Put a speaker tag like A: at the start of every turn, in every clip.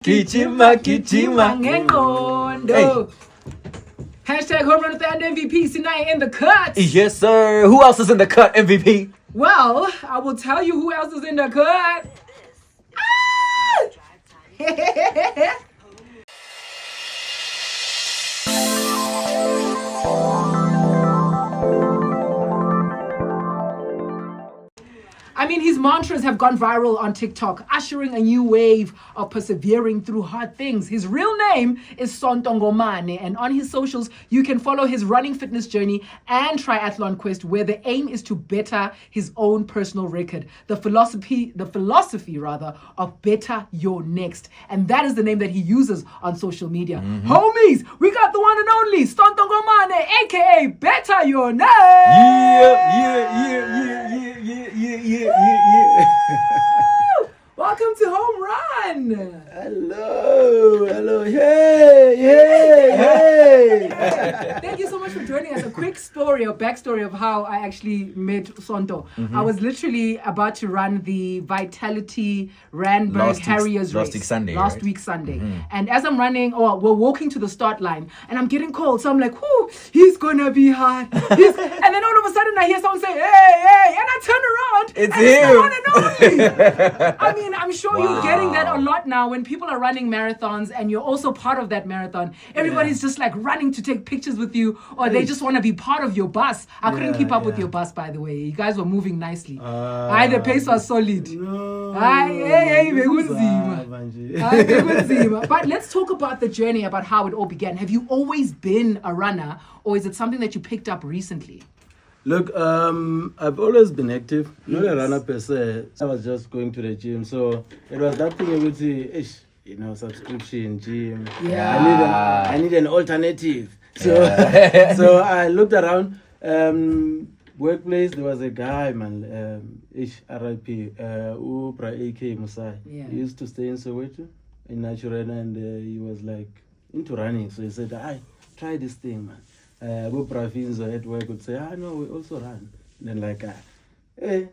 A: Gijima, gijima.
B: Ngengondo. Hashtag home run with AyandaMVP tonight in the cut.
A: Yes, sir. Who else is in the cut, MVP?
B: Well, I will tell you who else is in the cut. Ah! I mean, his mantras have gone viral on TikTok, ushering a new wave of persevering through hard things. His real name is Sontongomane, and on his socials, you can follow his running fitness journey and triathlon quest, where the aim is to better his own personal record. The philosophy of better your next. And that is the name that he uses on social media. Homies, we got the one and only Sontongomane, aka Better Your Next.
A: Yeah.
B: Welcome to Home Run.
C: Hello, hey.
B: Thank you so much for joining us. A quick backstory of how I actually met Sonto. I was literally about to run the Vitality Randburg Harriers race last week Sunday. And as I'm running, we're walking to the start line, and I'm getting cold. So I'm like, whoo, he's gonna be hot. And then all of a sudden I hear someone say, hey, and I turn around.
A: It's
B: and
A: him.
B: It's the one and only. I mean, I'm sure you're getting that a lot now when people are running marathons and you're also part of that marathon. Everybody's just like running to take pictures with you, or they just want to be part of your bus. I couldn't keep up with your bus, by the way. You guys were moving nicely. The pace was solid.
C: No.
B: But let's talk about the journey, about how it all began. Have you always been a runner, or is it something that you picked up recently?
C: Look, I've always been active. Not a runner per se. I was just going to the gym. So it was that thing with the, subscription, gym.
B: Yeah.
C: I need an alternative. So so I looked around. Workplace, there was a guy, man, RIP, Upra AK Musai.
B: Yeah.
C: He used to stay in Soweto, in Naturena, and he was like into running. So he said, try this thing, man. Upra Finzo at work would say, no, we also run. And then like, hey,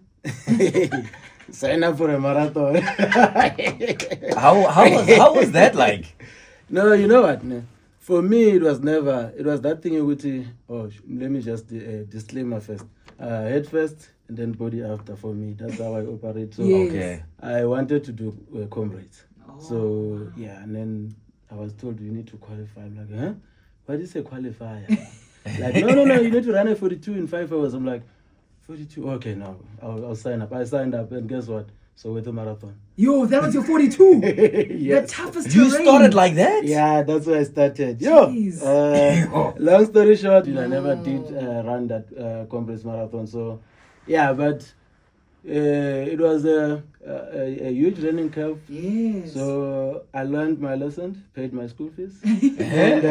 C: sign up for a marathon.
A: How was that like?
C: No, you know what? No? For me, it was that thing with let me just disclaimer first. Head first and then body after for me. That's how I operate. So
A: Okay.
C: I wanted to do comrades. So, and then I was told you need to qualify. I'm like, huh? What is a qualifier? Like, no, you need to run a 42 in 5 hours. I'm like, 42? Okay, no, I'll sign up. I signed up, and guess what? So with the marathon.
B: Yo, that was your 42.
C: Yes.
B: The toughest terrain.
A: You started like that?
C: Yeah, that's where I started.
B: Jeez.
C: Long story short, I never did run that complex marathon. So, yeah, but it was a huge learning curve.
B: Yes.
C: So I learned my lesson, paid my school fees, and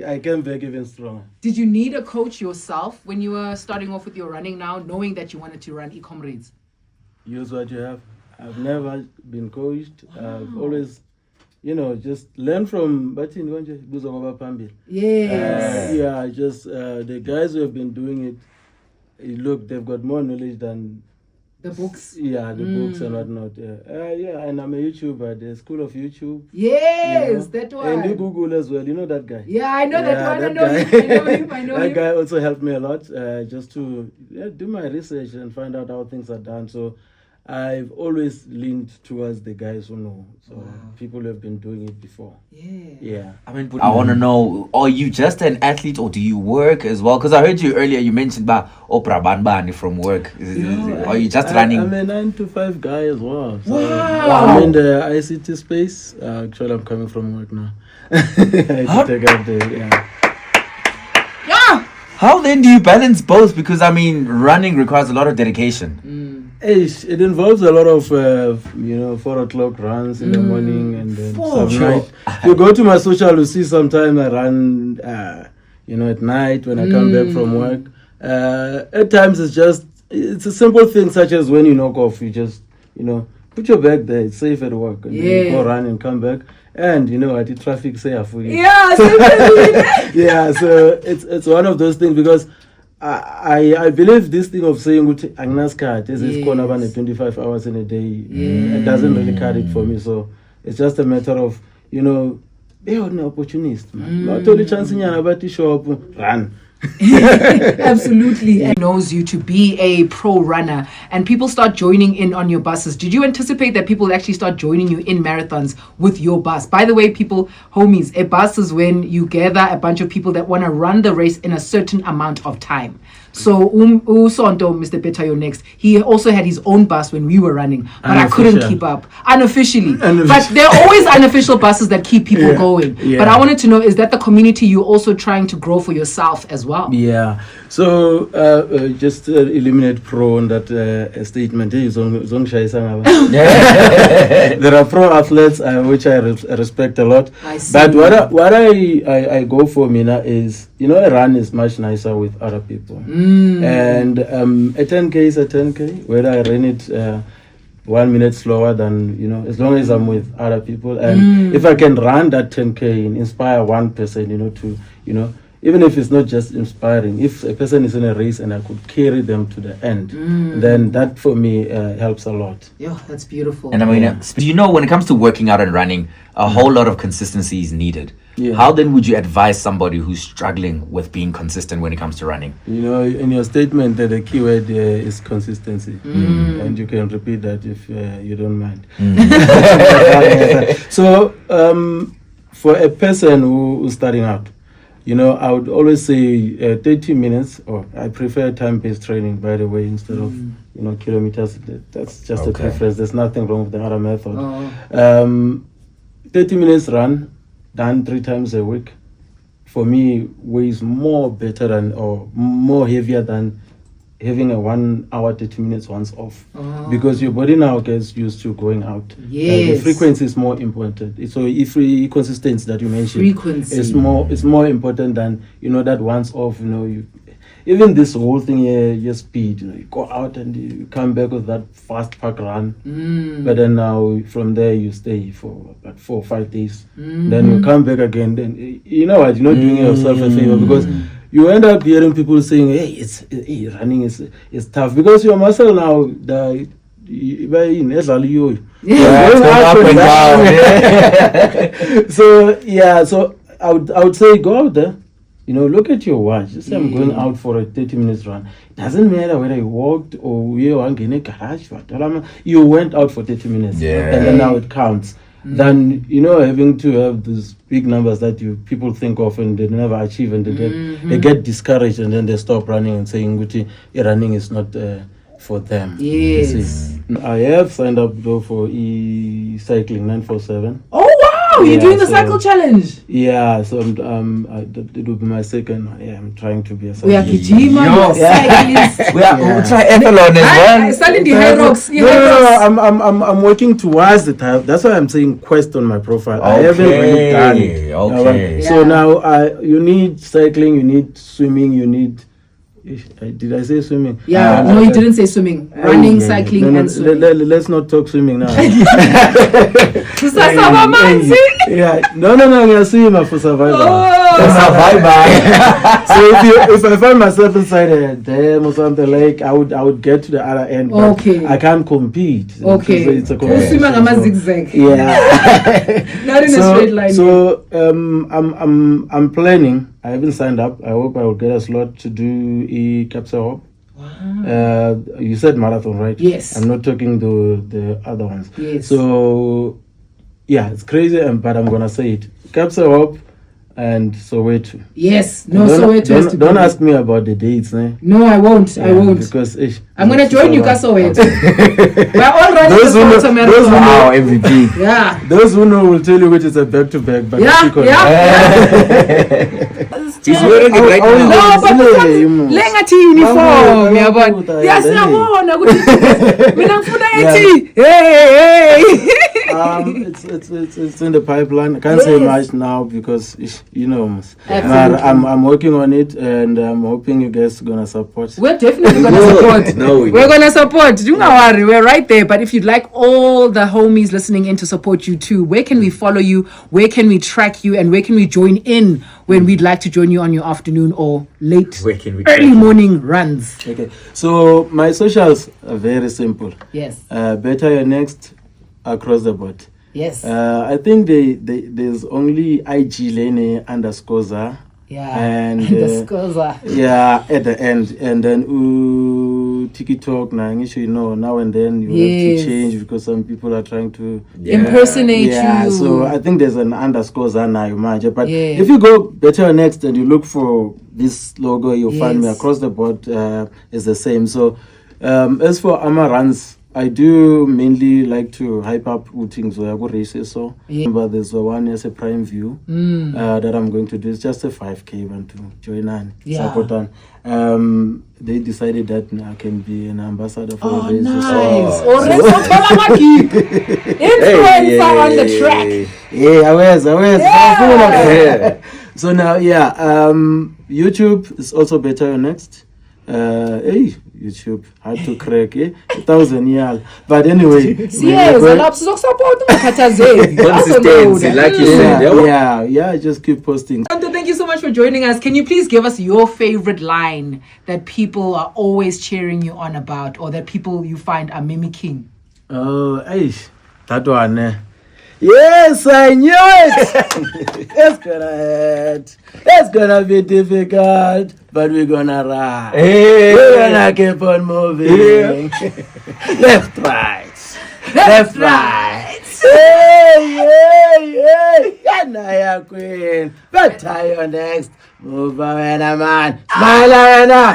C: I came back even stronger.
B: Did you need a coach yourself when you were starting off with your running now, knowing that you wanted to run e-comrades? Use
C: what you have. I've never been coached. I've always, just learn from Batin Pambi.
B: Yes.
C: Just the guys who have been doing it, look, they've got more knowledge than
B: the books.
C: Yeah, the books and whatnot. And I'm a YouTuber, the School of YouTube.
B: Yes, that one.
C: And you Google as well. You know that guy?
B: Yeah, I know that one. I know him.
C: That guy also helped me a lot just to do my research and find out how things are done. So I've always leaned towards the guys who know. So people who have been doing it before. Yeah.
A: I mean, I want to know, are you just an athlete or do you work as well? Because I heard you earlier, you mentioned about Oprah Banbani from work. Are you just running?
C: I'm a 9 to 5 guy as well. So
B: Wow.
C: I'm in the ICT space. Actually, I'm coming from work now.
A: How then do you balance both? Because, I mean, running requires a lot of dedication.
C: It involves a lot of 4 o'clock runs in the morning and then some night. You go to my social, you see sometime I run at night when I come back from work. At times it's a simple thing such as when you knock off, you just put your bag there, it's safe at work, and then you go run and come back. And the traffic say yeah, so it's one of those things because I believe this thing of saying Agnes card is 25 hours in a day. It doesn't really cut it for me. So it's just a matter of you know, they're an opportunist, man. Not only chance in about shop, run.
B: Absolutely. And knows you to be a pro runner, and people start joining in on your buses. Did you anticipate that people actually start joining you in marathons with your bus? By the way, people, homies, a bus is when you gather a bunch of people that want to run the race in a certain amount of time. So Sonto, Mr. Betayo next, he also had his own bus when we were running, but I couldn't keep up unofficially. But there are always unofficial buses that keep people going. Yeah. But I wanted to know, is that the community you're also trying to grow for yourself as well?
C: Yeah. So just eliminate pro on that statement. There are pro athletes which I respect a lot. But what I go for, Mina, is, you know, a run is much nicer with other people. And a 10K is a 10K, whether I run it 1 minute slower than, you know, as long as I'm with other people. And if I can run that 10K and inspire one person, you know, to, you know, even if it's not just inspiring, if a person is in a race and I could carry them to the end, then that for me helps a lot.
B: Yeah, that's beautiful.
A: And I mean, you know, when it comes to working out and running, a whole lot of consistency is needed. Yeah. How then would you advise somebody who's struggling with being consistent when it comes to running? You
C: know, in your statement, the key word is consistency. And you can repeat that if you don't mind. So, for a person who's starting out, you know, I would always say 30 minutes, or I prefer time-based training, by the way, instead of, you know, kilometers. That's just a preference. There's nothing wrong with the other method. 30 minutes run, done 3 times a week, for me, weighs more better than, or more heavier than having a 1 hour, 30 minutes once off. Because your body now gets used to going out.
B: Yes.
C: The frequency is more important. So if consistency that you mentioned, it's more important than, you know, that once off, you know, even this whole thing here, your speed, you know, you go out and you come back with that fast pack run. But then now from there you stay for about 4 or 5 days. Then you come back again. Then you know what, you're not doing yourself a favor, because you end up hearing people saying, hey, running is tough, because your muscle now, so yeah, so I would say go out there. You know, look at your watch. Just say I'm going out for a 30 minutes run. It doesn't matter whether you walked or you went in a garage. You went out for 30 minutes. Yeah. And then now it counts. Than, you know, having to have these big numbers that people think of and they never achieve, and they get discouraged, and then they stop running and saying, Gucci, running is not for them.
B: Yes.
C: I have signed up though for e-cycling 947.
B: Oh wow! You're doing the cycle challenge.
C: Yeah, so it will be my second. Yeah, I'm trying to be a cyclist.
B: We are Kijima, cyclist.
A: We'll try Ethelon as well.
B: Studying the high rocks.
C: No, I'm working towards the type. That's why I'm saying quest on my profile. I haven't really done it.
A: Okay.
C: So now you need cycling, you need swimming, you need. Did I say swimming?
B: Yeah, no, you didn't say swimming. Running, cycling, and swimming.
C: Let's not talk swimming now.
B: Yeah,
C: no, I'm swimming for survival. So if I find myself inside a dam or something, like I would get to the other end, but I can't compete.
B: Okay.
C: It's a competition.
B: Swimming a zigzag.
C: Yeah.
B: Not in a straight line.
C: So I'm planning. I haven't signed up. I hope I will get a slot to do a capsule hop. Wow. You said marathon, right?
B: Yes.
C: I'm not talking the other ones.
B: Yes.
C: So yeah, it's crazy, but I'm gonna say it. Capsule hop and Soweto.
B: Yes. No, Soweto.
C: Don't ask me about the dates, eh?
B: No, I won't. I won't.
C: Because
B: I'm gonna join you, Soweto. We're all running the Soweto marathon.
A: Wow, MVP.
B: Yeah.
C: Those who know will tell you which is a back-to-back. But
B: yeah.
A: He's wearing it right now.
B: No, but lengathi uniform. Yes, nabona ukuthi mina ngifuna ethi. Hey.
C: It's in the pipeline. I can't say much now because you know. I'm working on it, and I'm hoping you guys are gonna support.
B: We're definitely gonna support. We're gonna support. Don't worry, we're right there. But if you'd like all the homies listening in to support you too, where can we follow you? Where can we track you? And where can we join in when we'd like to join you on your afternoon or late early morning runs?
C: Okay, so my socials are very simple.
B: Yes.
C: Better your next across the board.
B: Yes.
C: I think there's only IG Lene _
B: Yeah.
C: And
B: the Skoza.
C: yeah, at the end, and then TikTok now, you know, now and then you have to change because some people are trying to
B: impersonate you.
C: So I think there's an _ now you manage. But if you go better next and you look for this logo, you'll find me across the board. Is the same. So as for Amaran's, I do mainly like to hype up things where I go races. So remember, there's one as a prime view that I'm going to do. It's just a 5K one to join on support on. They decided that I can be an ambassador for the races.
B: Nice. Influencer on the track.
C: Yeah, I was. So now, YouTube is also better next. YouTube hard to crack, 1,000 years. But anyway,
A: consistency, like you said.
C: Yeah, just keep posting.
B: Thank you so much for joining us. Can you please give us your favorite line that people are always cheering you on about, or that people you find are mimicking?
C: Oh, that one. Yes, I knew it. It's gonna be difficult, but we're gonna run. We're gonna keep on moving. Left, right. Hey. Yanaya queen. Better next. Move away, man. Smile, Arena.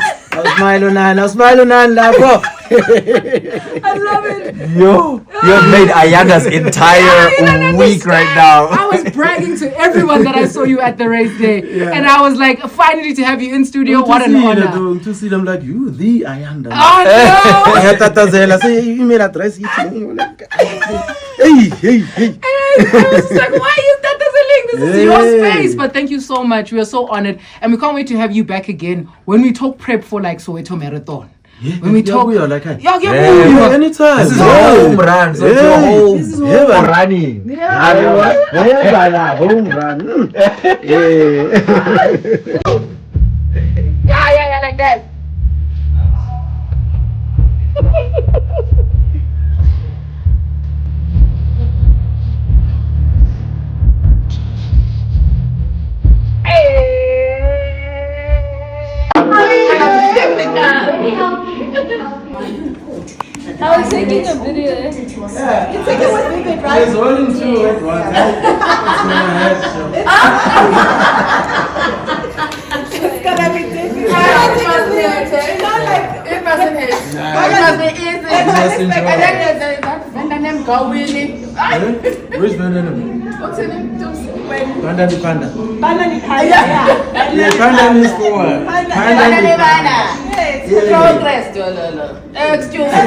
C: Smile, Labo.
B: I love it.
A: You have made Ayanda's entire week right now.
B: I was bragging to everyone that I saw you at the race day. And I was like, finally to have you in studio, what an honor.
C: To see them like you, the Ayanda.
B: Oh no!
C: Hey.
B: I was just like, why is that the link? This is your space. But thank you so much. We are so honored. And we can't wait to have you back again when we talk prep for like Soweto Marathon. When we talk,
C: anytime.
A: This is your home run, so it's your home for running.
C: Home run.
B: Yeah, like that.
D: I was taking a video. It's like a big right?
C: There's only two at once.
D: It's gonna be difficult. It's not like it wasn't it. And then them go Willie.
C: Which banana?
D: What's in it?
C: Panda.
D: Banana.
C: Yeah, panda means for what?
D: Banana. Yes. Progress. Excuse me.